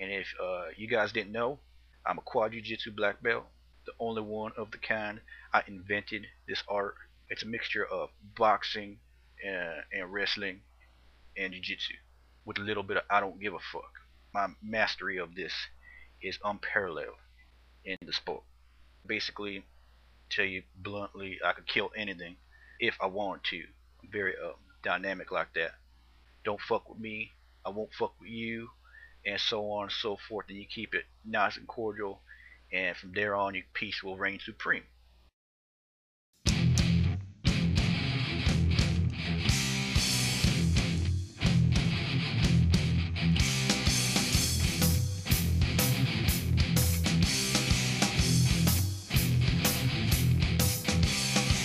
And if you guys didn't know, I'm a Quad Jiu Jitsu black belt, the only one of the kind. I invented this art. It's a mixture of boxing and wrestling and Jiu Jitsu with a little bit of I don't give a fuck. My mastery of this is unparalleled in the sport. Basically, tell you bluntly, I could kill anything if I wanted to. I'm very dynamic like that. Don't fuck with me, I won't fuck with you, and so on and so forth. And you keep it nice and cordial, and from there on, your peace will reign supreme.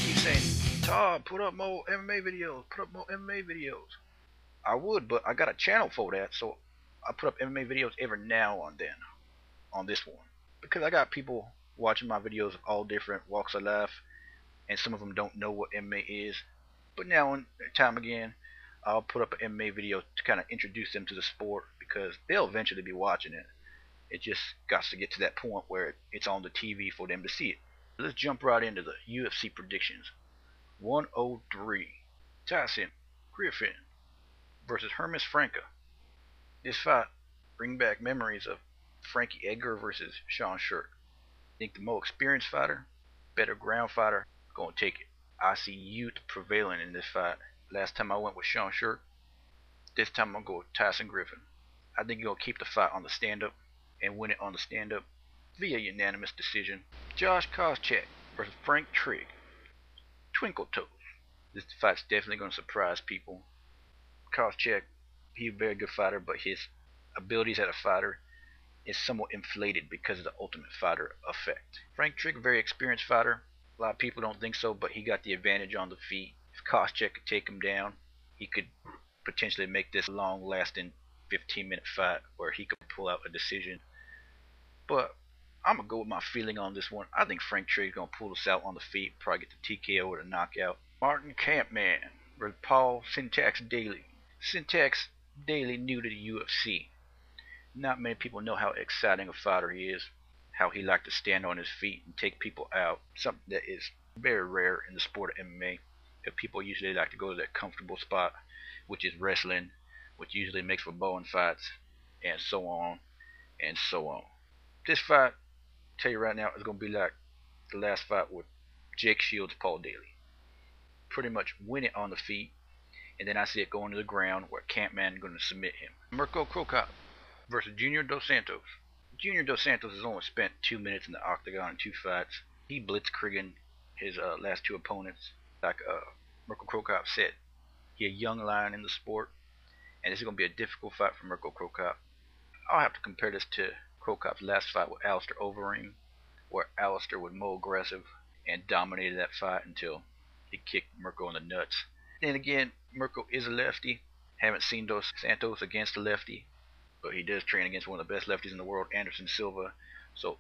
Keep saying, Todd, put up more MMA videos, put up more MMA videos. I would, but I got a channel for that, so I put up MMA videos every now and then on this one. Because I got people watching my videos of all different walks of life, and some of them don't know what MMA is. But now and time again, I'll put up an MMA video to kind of introduce them to the sport, because they'll eventually be watching it. It just got to get to that point where it's on the TV for them to see it. Let's jump right into the UFC predictions. 103, Tyson, Griffin versus Hermes Franca. This fight bring back memories of Frankie Edgar versus Sean Shirk. I think the more experienced fighter, better ground fighter, gonna take it. I see youth prevailing in this fight. Last time I went with Sean Shirk. This time I'm gonna go with Tyson Griffin. I think he's gonna keep the fight on the stand-up and win it on the stand-up via unanimous decision. Josh Koscheck versus Frank Trigg. Twinkle Toes. This fight's definitely gonna surprise people. Koscheck, he's a very good fighter, but his abilities as a fighter is somewhat inflated because of the Ultimate Fighter effect. Frank Trigg, very experienced fighter. A lot of people don't think so, but he got the advantage on the feet. If Koscheck could take him down, he could potentially make this long-lasting 15-minute fight where he could pull out a decision. But I'm going to go with my feeling on this one. I think Frank Trigg's going to pull this out on the feet, probably get the TKO or the knockout. Martin Kampmann versus Paul Syntax Daley. Syntax Daley new to the UFC. Not many people know how exciting a fighter he is, how he likes to stand on his feet and take people out, something that is very rare in the sport of MMA. Because people usually like to go to that comfortable spot, which is wrestling, which usually makes for bowling fights, and so on and so on. This fight, I tell you right now, is going to be like the last fight with Jake Shields, Paul Daley. Pretty much win it on the feet, and then I see it going to the ground where Kampmann is going to submit him. Mirko versus Junior Dos Santos. Junior Dos Santos has only spent 2 minutes in the octagon in 2 fights. He blitzkrieged his last 2 opponents. Like Mirko said, he's a young lion in the sport, and this is going to be a difficult fight for Mirko. I'll have to compare this to Krokop's last fight with Alistair Overeem, where Alistair was more aggressive and dominated that fight until he kicked Mirko in the nuts. Then again, Mirko is a lefty. Haven't seen Dos Santos against a lefty, but he does train against one of the best lefties in the world, Anderson Silva. So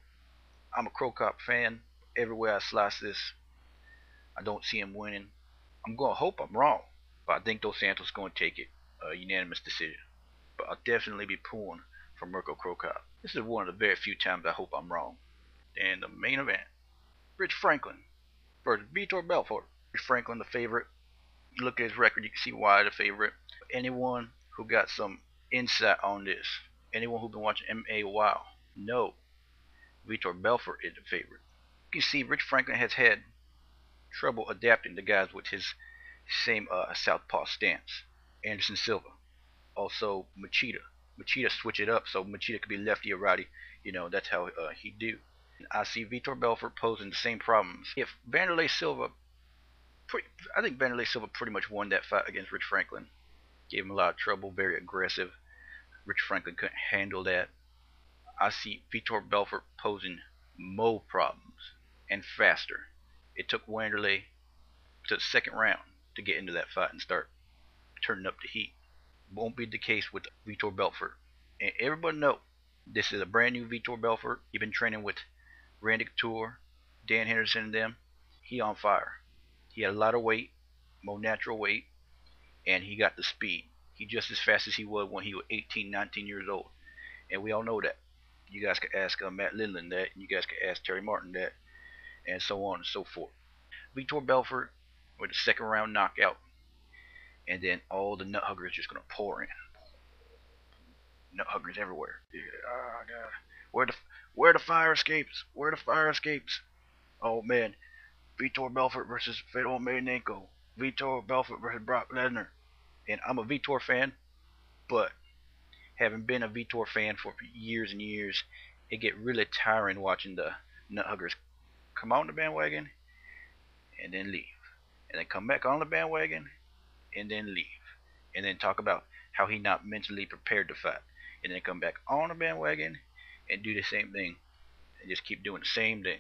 I'm a Krokop fan. Everywhere I slice this, I don't see him winning. I'm going to hope I'm wrong, but I think Dos Santos is going to take it, a unanimous decision. But I'll definitely be pulling for Mirko Krokop. This is one of the very few times I hope I'm wrong. And the main event, Rich Franklin versus Vitor Belfort. Rich Franklin the favorite. You look at his record, you can see why the favorite. Anyone who got some insight on this, anyone who's been watching MMA a while, know Vitor Belfort is the favorite. You can see Rich Franklin has had trouble adapting to guys with his same southpaw stance. Anderson Silva, also Machida. Machida switch it up so Machida could be lefty or righty. You know, that's how he do. I see Vitor Belfort posing the same problems. If Vanderlei Silva, I think Vanderlei Silva pretty much won that fight against Rich Franklin. Gave him a lot of trouble, very aggressive. Rich Franklin couldn't handle that. I see Vitor Belfort posing more problems and faster. It took Wanderlei to the second round to get into that fight and start turning up the heat. Won't be the case with Vitor Belfort. And everybody know this is a brand new Vitor Belfort. He's been training with Randy Couture, Dan Henderson and them. He on fire. He had a lot of weight, more natural weight, and he got the speed. He just as fast as he was when he was 18, 19 years old. and we all know that. You guys can ask Matt Lindland that, and you guys can ask Terry Martin that, and so on and so forth. Vitor Belfort with a second round knockout, and then all the nut huggers just gonna pour in. Nut huggers everywhere. Yeah, oh god. Where the fire escapes? Where the fire escapes? Oh man, Vitor Belfort versus Fedor Emelianenko. Vitor Belfort versus Brock Lesnar. And I'm a Vitor fan, but having been a Vitor fan for years and years, it get really tiring watching the nut huggers come on the bandwagon and then leave, and then come back on the bandwagon and then leave, and then talk about how he not mentally prepared to fight, and then come back on the bandwagon and do the same thing, and just keep doing the same thing.